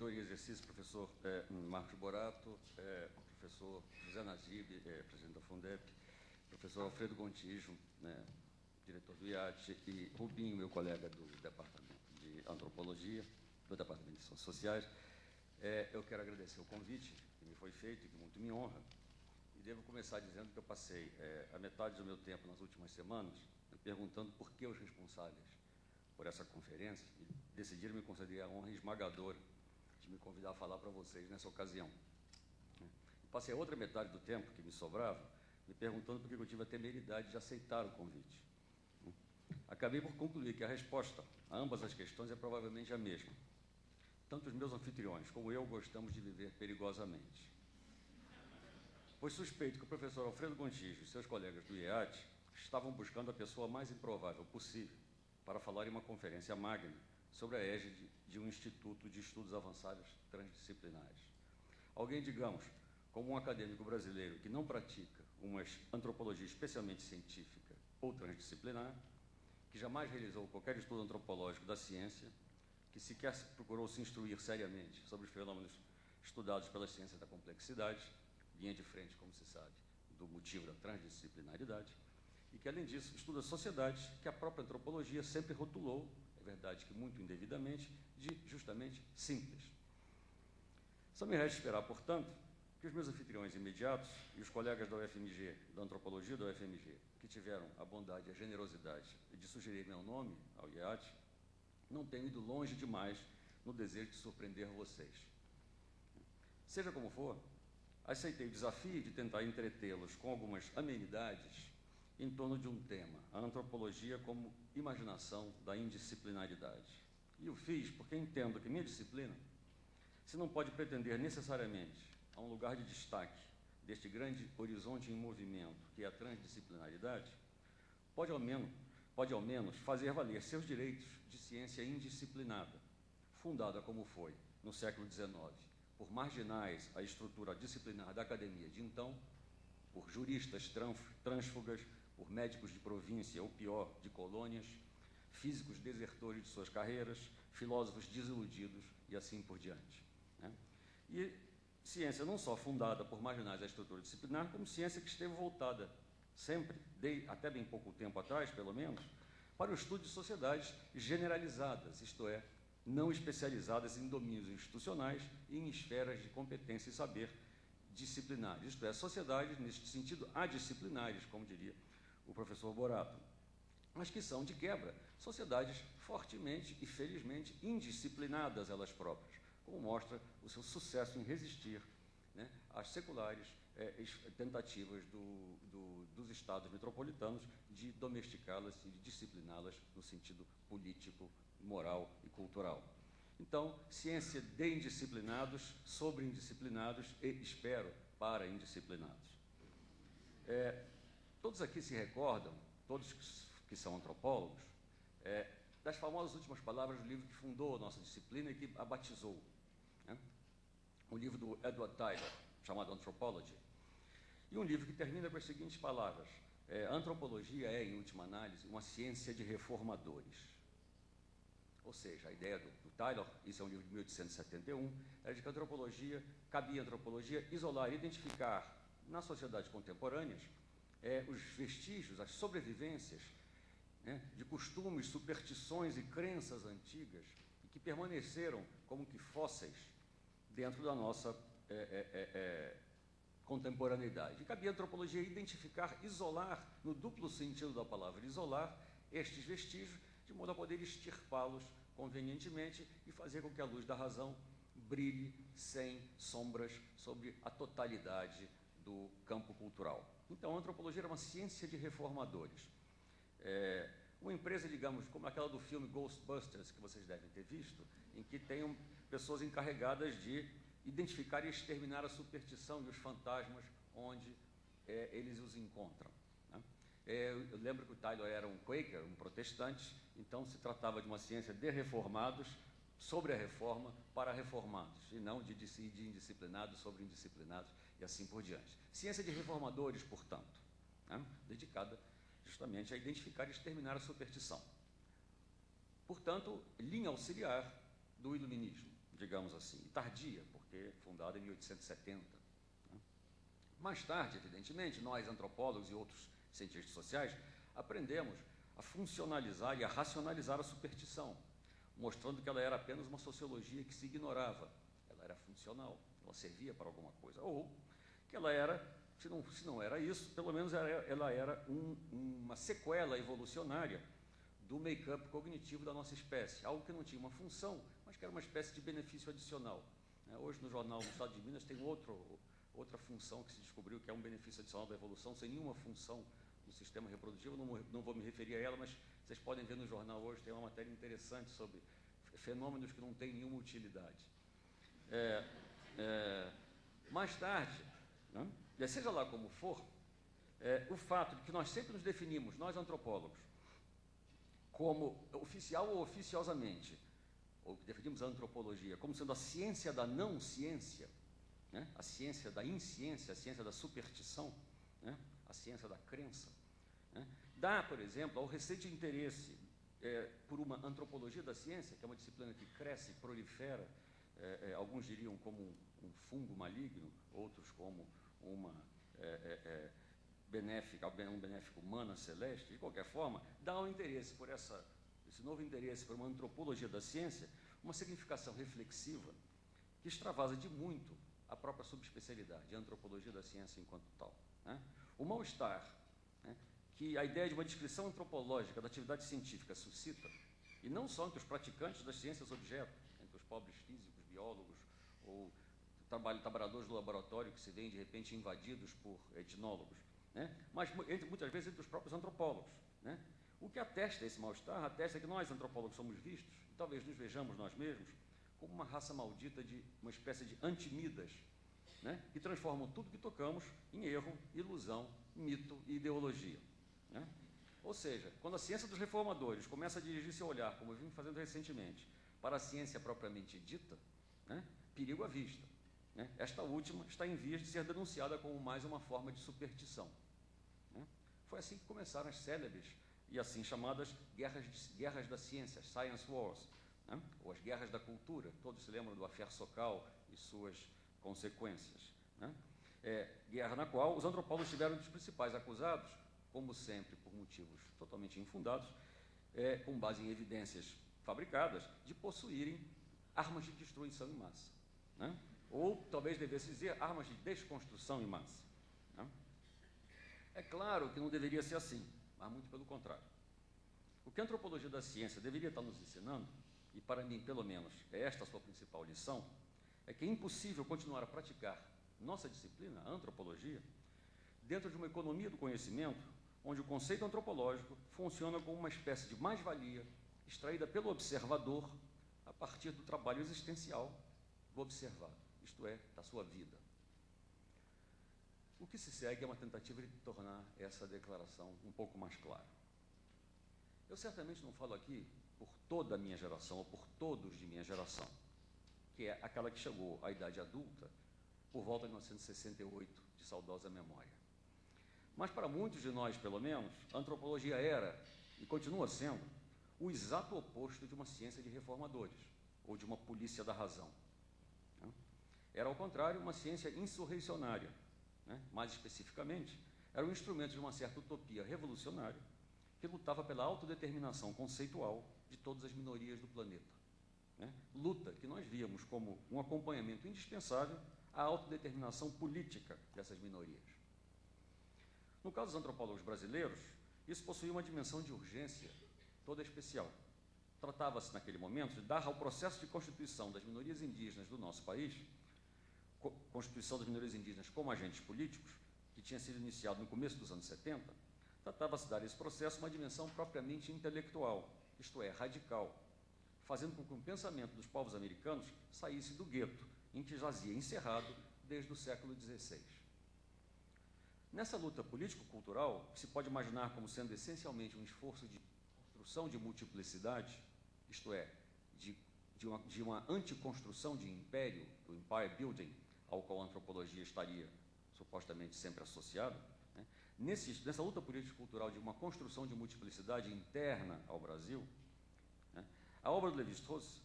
diretor em exercício, professor Marcos Borato, professor José Nazib, presidente da Fundep, professor Alfredo Gontijo, diretor do IAT, e Rubinho, meu colega do Departamento de Antropologia, do Departamento de Ciências Sociais. Eu quero agradecer o convite que me foi feito e que muito me honra. E devo começar dizendo que eu passei a metade do meu tempo nas últimas semanas me perguntando por que os responsáveis por essa conferência e decidiram me conceder a honra esmagadora de me convidar a falar para vocês nessa ocasião. E passei a outra metade do tempo que me sobrava me perguntando por que eu tive a temeridade de aceitar o convite. Acabei por concluir que a resposta a ambas as questões é provavelmente a mesma. Tanto os meus anfitriões como eu gostamos de viver perigosamente. Pois suspeito que o professor Alfredo Gontijo e seus colegas do IEAT estavam buscando a pessoa mais improvável possível para falar em uma conferência magna sobre a égide de um instituto de estudos avançados transdisciplinares. Alguém, digamos, como um acadêmico brasileiro que não pratica uma antropologia especialmente científica ou transdisciplinar, que jamais realizou qualquer estudo antropológico da ciência, que sequer procurou se instruir seriamente sobre os fenômenos estudados pelas ciências da complexidade, linha de frente, como se sabe, do motivo da transdisciplinaridade, e que, além disso, estuda sociedades que a própria antropologia sempre rotulou, é verdade que muito indevidamente, de justamente simples. Só me resta esperar, portanto, que os meus anfitriões imediatos e os colegas da UFMG, da antropologia da UFMG, que tiveram a bondade e a generosidade de sugerir meu nome ao IEAT, não tenham ido longe demais no desejo de surpreender vocês. Seja como for, aceitei o desafio de tentar entretê-los com algumas amenidades em torno de um tema, a antropologia como imaginação da indisciplinaridade. E o fiz porque entendo que minha disciplina, se não pode pretender necessariamente a um lugar de destaque deste grande horizonte em movimento que é a transdisciplinaridade, pode ao menos fazer valer seus direitos de ciência indisciplinada, fundada como foi, no século XIX, por marginais à estrutura disciplinar da academia de então, por juristas trânsfugas, por médicos de província, ou pior, de colônias, físicos desertores de suas carreiras, filósofos desiludidos e assim por diante. E ciência não só fundada por marginais à estrutura disciplinar, como ciência que esteve voltada sempre, até bem pouco tempo atrás, pelo menos, para o estudo de sociedades generalizadas, isto é, não especializadas em domínios institucionais e em esferas de competência e saber disciplinares, isto é, sociedades, neste sentido, adisciplinares, como diria o professor Borato, mas que são, de quebra, sociedades fortemente e felizmente indisciplinadas elas próprias, como mostra o seu sucesso em resistir às seculares tentativas dos estados metropolitanos de domesticá-las e de discipliná-las no sentido político, moral e cultural. Então, ciência de indisciplinados, sobre indisciplinados e, espero, para indisciplinados. Todos aqui se recordam, todos que são antropólogos, das famosas últimas palavras do livro que fundou a nossa disciplina e que a batizou. O livro do Edward Tylor, chamado Anthropology, e um livro que termina com as seguintes palavras: a antropologia é, em última análise, uma ciência de reformadores. Ou seja, a ideia do Tylor, isso é um livro de 1871, era de que a antropologia, cabia à antropologia isolar e identificar nas sociedades contemporâneas os vestígios, as sobrevivências de costumes, superstições e crenças antigas e que permaneceram como que fósseis dentro da nossa contemporaneidade. E cabia à antropologia identificar, isolar, no duplo sentido da palavra isolar, estes vestígios, de modo a poder extirpá-los convenientemente e fazer com que a luz da razão brilhe sem sombras sobre a totalidade do campo cultural. Então, a antropologia era uma ciência de reformadores. Uma empresa, digamos, como aquela do filme Ghostbusters, que vocês devem ter visto, em que tem pessoas encarregadas de identificar e exterminar a superstição e os fantasmas onde eles os encontram. Eu lembro que o Tylor era um Quaker, um protestante, então se tratava de uma ciência de reformados, sobre a reforma, para reformados, e não de indisciplinados sobre indisciplinados e assim por diante. Ciência de reformadores, portanto, dedicada justamente a identificar e exterminar a superstição. Portanto, linha auxiliar do iluminismo, digamos assim, e tardia, porque fundada em 1870. Né? Mais tarde, evidentemente, nós, antropólogos e outros cientistas sociais, aprendemos a funcionalizar e a racionalizar a superstição, mostrando que ela era apenas uma sociologia que se ignorava. Ela era funcional, ela servia para alguma coisa. Ou que ela era, se não era isso, pelo menos ela era uma sequela evolucionária do make-up cognitivo da nossa espécie, algo que não tinha uma função, mas que era uma espécie de benefício adicional. Hoje, no jornal do Estado de Minas, tem outra função que se descobriu, que é um benefício adicional da evolução, sem nenhuma função no sistema reprodutivo. Não vou me referir a ela, mas vocês podem ver no jornal hoje, tem uma matéria interessante sobre fenômenos que não têm nenhuma utilidade. Mais tarde, né, seja lá como for, o fato de que nós sempre nos definimos, nós antropólogos, como oficial ou oficiosamente, ou que definimos a antropologia como sendo a ciência da não ciência, né, a ciência da insciência, a ciência da superstição, né, a ciência da crença, né, dá, por exemplo, ao recente interesse por uma antropologia da ciência, que é uma disciplina que cresce, prolifera, alguns diriam como um fungo maligno, outros como um benéfico mana celeste. De qualquer forma, dá um interesse por esse novo interesse por uma antropologia da ciência, uma significação reflexiva que extravasa de muito a própria subespecialidade, a antropologia da ciência enquanto tal. Né? O mal-estar, né, que a ideia de uma descrição antropológica da atividade científica suscita, e não só entre os praticantes das ciências objeto, entre os pobres físicos, biólogos ou trabalhadores do laboratório que se veem de repente invadidos por etnólogos, né? Mas muitas vezes entre os próprios antropólogos. Né? O que atesta esse mal-estar, atesta que nós, antropólogos, somos vistos, e talvez nos vejamos nós mesmos, como uma raça maldita, de uma espécie de antimidas, né? Que transformam tudo que tocamos em erro, ilusão, mito e ideologia. Né? Ou seja, quando a ciência dos reformadores começa a dirigir seu olhar, como eu vim fazendo recentemente, para a ciência propriamente dita, né? Perigo à vista. Né? Esta última está em vias de ser denunciada como mais uma forma de superstição. Né? Foi assim que começaram as célebres e assim chamadas guerras da ciência, Science Wars, né? Ou as guerras da cultura. Todos se lembram do Affaire Sokal e suas consequências. Né? Guerra na qual os antropólogos tiveram dos principais acusados, como sempre por motivos totalmente infundados, com base em evidências fabricadas, de possuírem armas de destruição em massa. Né? Ou, talvez devesse dizer, armas de desconstrução em massa. Né? É claro que não deveria ser assim, mas muito pelo contrário. O que a antropologia da ciência deveria estar nos ensinando, e para mim, pelo menos, é esta a sua principal lição, é que é impossível continuar a praticar nossa disciplina, a antropologia, dentro de uma economia do conhecimento, onde o conceito antropológico funciona como uma espécie de mais-valia extraída pelo observador a partir do trabalho existencial do observado, isto é, da sua vida. O que se segue é uma tentativa de tornar essa declaração um pouco mais clara. Eu certamente não falo aqui por toda a minha geração, ou por todos de minha geração, que é aquela que chegou à idade adulta por volta de 1968, de saudosa memória. Mas para muitos de nós, pelo menos, a antropologia era, e continua sendo, o exato oposto de uma ciência de reformadores, ou de uma polícia da razão. Era, ao contrário, uma ciência insurrecionária. Né? Mais especificamente, era um instrumento de uma certa utopia revolucionária que lutava pela autodeterminação conceitual de todas as minorias do planeta. Né? Luta que nós víamos como um acompanhamento indispensável à autodeterminação política dessas minorias. No caso dos antropólogos brasileiros, isso possuía uma dimensão de urgência toda especial. Tratava-se, naquele momento, de dar ao processo de constituição das minorias indígenas do nosso país, constituição das minorias indígenas como agentes políticos, que tinha sido iniciado no começo dos anos 70, tratava-se de dar a esse processo uma dimensão propriamente intelectual, isto é, radical, fazendo com que o pensamento dos povos americanos saísse do gueto, em que jazia encerrado desde o século XVI. Nessa luta político-cultural, que se pode imaginar como sendo essencialmente um esforço de construção de multiplicidade, isto é, de uma anticonstrução de império, do empire building, ao qual a antropologia estaria supostamente sempre associada, né? Nessa luta político-cultural de uma construção de multiplicidade interna ao Brasil, né? A obra do Lévi-Strauss